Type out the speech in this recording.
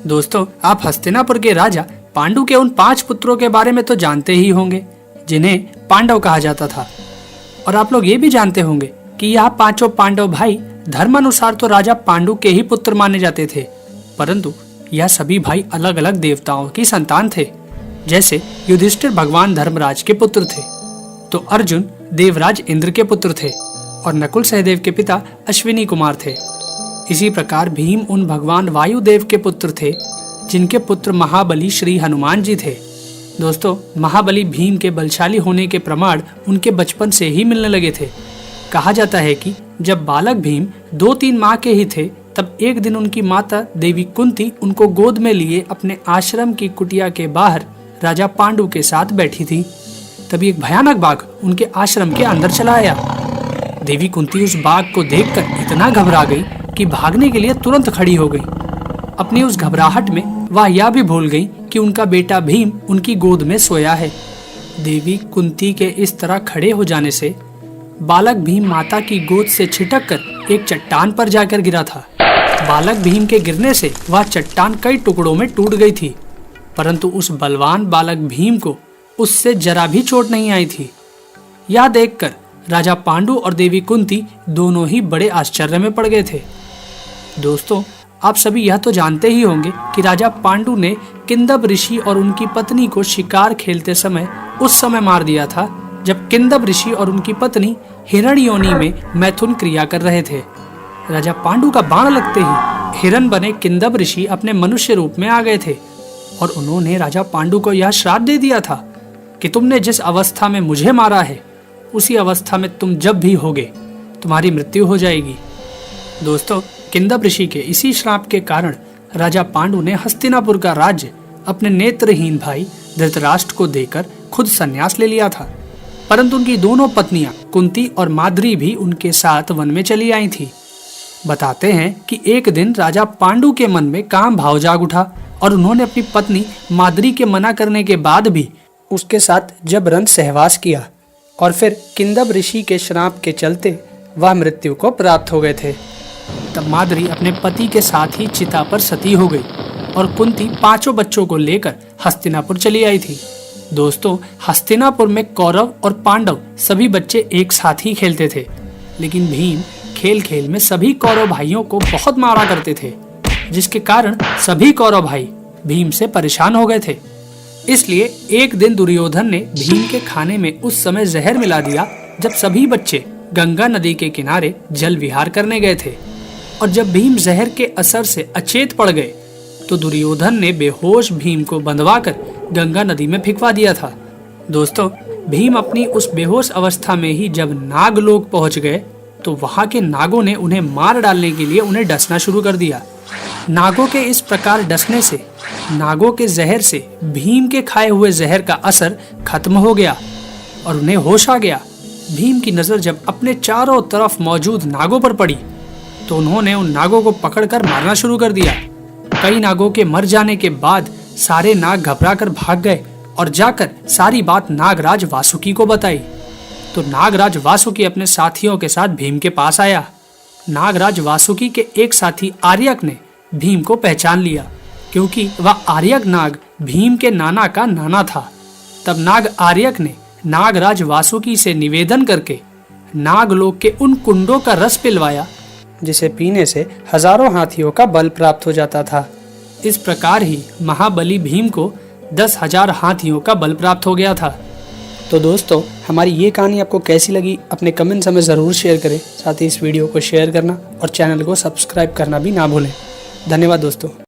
दोस्तों, आप हस्तिनापुर के राजा पांडु के उन 5 पुत्रों के बारे में तो जानते ही होंगे जिन्हें पांडव कहा जाता था। और आप लोग ये भी जानते होंगे कि यह 5 पांडव भाई धर्मानुसार तो राजा पांडु के ही पुत्र माने जाते थे, परंतु यह सभी भाई अलग अलग देवताओं की संतान थे। जैसे युधिष्ठिर भगवान धर्मराज के पुत्र थे, तो अर्जुन देवराज इंद्र के पुत्र थे और नकुल सहदेव के पिता अश्विनी कुमार थे। इसी प्रकार भीम उन भगवान वायुदेव के पुत्र थे जिनके पुत्र महाबली श्री हनुमान जी थे। दोस्तों, महाबली भीम के बलशाली होने के प्रमाण उनके बचपन से ही मिलने लगे थे। कहा जाता है कि जब बालक भीम 2-3 माह के ही थे, तब एक दिन उनकी माता देवी कुंती उनको गोद में लिए अपने आश्रम की कुटिया के बाहर राजा पांडु के साथ बैठी थी। तभी एक भयानक बाघ उनके आश्रम के अंदर चला आया। देवी कुंती उस बाघ को देखकर इतना घबरा गई कि भागने के लिए तुरंत खड़ी हो गई। अपनी उस घबराहट में वह यह भी भूल गई कि उनका बेटा भीम उनकी गोद में सोया है। देवी कुंती के इस तरह खड़े हो जाने से बालक भीम माता की गोद से छिटक कर एक चट्टान पर जाकर गिरा था। बालक भीम के गिरने से वह चट्टान कई टुकड़ों में टूट गई थी, परंतु उस बलवान बालक भीम को उससे जरा भी चोट नहीं आई थी। यह देखकर राजा पांडु और देवी कुंती दोनों ही बड़े आश्चर्य में पड़ गए थे। दोस्तों, आप सभी यह तो जानते ही होंगे कि राजा पांडु ने किंदब ऋषि और उनकी पत्नी को शिकार खेलते समय उस समय मार दिया था जब किंदब ऋषि और उनकी पत्नी हिरण्योनि में मैथुन क्रिया कर रहे थे। राजा पांडु का बाण लगते ही हिरण बने किंदब ऋषि अपने मनुष्य रूप में आ गए थे और उन्होंने राजा पांडु को यह श्राप दे दिया था कि तुमने जिस अवस्था में मुझे मारा है, उसी अवस्था में तुम जब भी होगे तुम्हारी मृत्यु हो जाएगी। दोस्तों, किंदब ऋषि के इसी श्राप के कारण राजा पांडु ने हस्तिनापुर का राज्य अपने नेत्रहीन भाई धृतराष्ट्र को देकर खुद संन्यास ले लिया था, परंतु उनकी दोनों पत्नियां कुंती और माद्री भी उनके साथ वन में चली आई थी। बताते हैं कि एक दिन राजा पांडु के मन में काम भाव जाग उठा और उन्होंने अपनी पत्नी माद्री के मना करने के बाद भी उसके साथ जबरन सहवास किया और फिर किंदब ऋषि के श्राप के चलते वह मृत्यु को प्राप्त हो गए थे। तब माद्री अपने पति के साथ ही चिता पर सती हो गई और कुंती 5 बच्चों को लेकर हस्तिनापुर चली आई थी। दोस्तों, हस्तिनापुर में कौरव और पांडव सभी बच्चे एक साथ ही खेलते थे, लेकिन भीम खेल खेल में सभी कौरव भाइयों को बहुत मारा करते थे, जिसके कारण सभी कौरव भाई भीम से परेशान हो गए थे। इसलिए एक दिन दुर्योधन ने भीम के खाने में उस समय जहर मिला दिया जब सभी बच्चे गंगा नदी के किनारे जल विहार करने गए थे। और जब भीम जहर के असर से अचेत पड़ गए तो दुर्योधन ने बेहोश भीम को बंधवा कर गंगा नदी में फेंकवा दिया था। दोस्तों, भीम अपनी उस बेहोश अवस्था में ही जब नागलोक पहुंच गए तो वहां के नागों ने उन्हें मार डालने के लिए उन्हें डसना शुरू कर दिया। नागों के इस प्रकार डसने से नागों के जहर से भीम के खाए हुए जहर का असर खत्म हो गया और उन्हें होश आ गया। भीम की नजर जब अपने चारों तरफ मौजूद नागों पर पड़ी तो उन्होंने उन नागों को पकड़कर मारना शुरू कर दिया। कई नागों के मर जाने के बाद सारे नाग घबराकर भाग गए और जाकर सारी बात नागराज वासुकी को बताई। तो नागराज वासुकी अपने साथियों के साथ भीम के पास आया। नागराज वासुकी के एक साथी आर्यक ने भीम को पहचान लिया क्योंकि वह आर्यक नाग भीम के नाना का नाना था। तब नाग आर्यक ने नागराज वासुकी से निवेदन करके नागलोक के उन कुंडों का रस पिलवाया जिसे पीने से हजारों हाथियों का बल प्राप्त हो जाता था। इस प्रकार ही महाबली भीम को 10,000 हाथियों का बल प्राप्त हो गया था। तो दोस्तों, हमारी ये कहानी आपको कैसी लगी अपने कमेंट्स हमें ज़रूर शेयर करें। साथ ही इस वीडियो को शेयर करना और चैनल को सब्सक्राइब करना भी ना भूलें। धन्यवाद दोस्तों।